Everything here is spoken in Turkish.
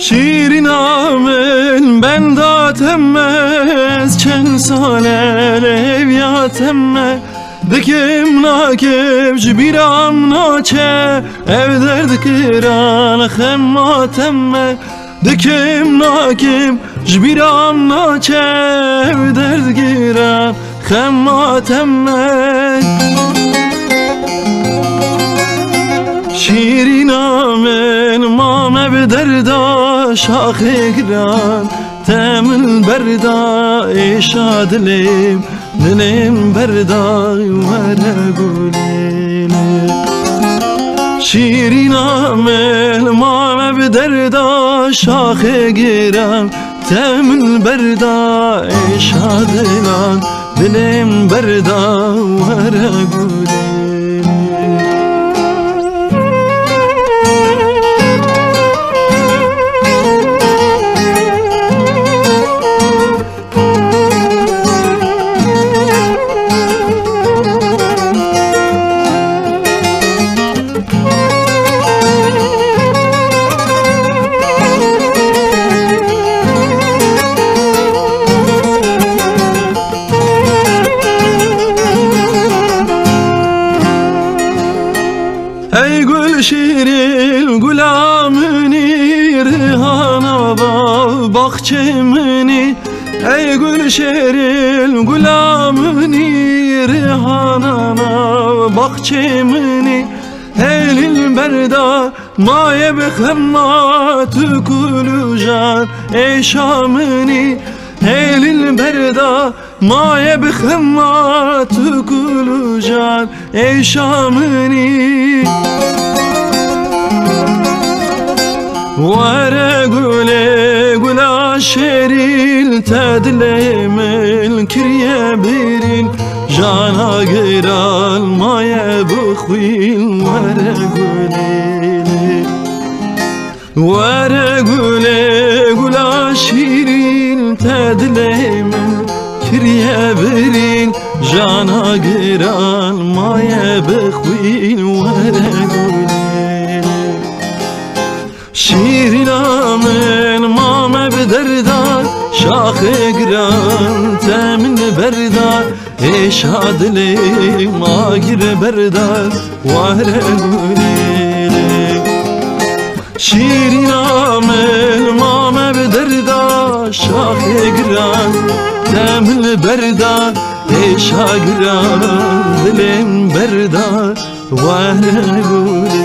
Şirin amel ben da temmez çen saler evya temme Dikim nakim jbiram naçe ev derdi kiran xemma temme Dikim nakim jbiram naçe ev derdi kiran xemma temme Şirin amel mame bederda şahe giran Temel berda eşa dilim berda vere gulile Şirin amel mame bederda şahe giran Temel berda eşa dilim berda vere gulile Ey gül şirin gulamini rihana bahçemini Ey gül şirin gulamini rihana bahçemini Elin berda maye bexemma tükülücan ey şamini Elin berda maye bexemma tükülücan ey şamini Vere güle güla şeril tedlemel kirye birin Jana giral maye bıkhvil vere güle güla şeril tedlemel kirye birin Jana giral maye bıkhvil vere güle Şirin amel mame bederda şahe giran temin berda eşa dilim agir berda vare gulile Şirin amel mame bederda şahe giran temin berda eşa giran dilim berda vare gulile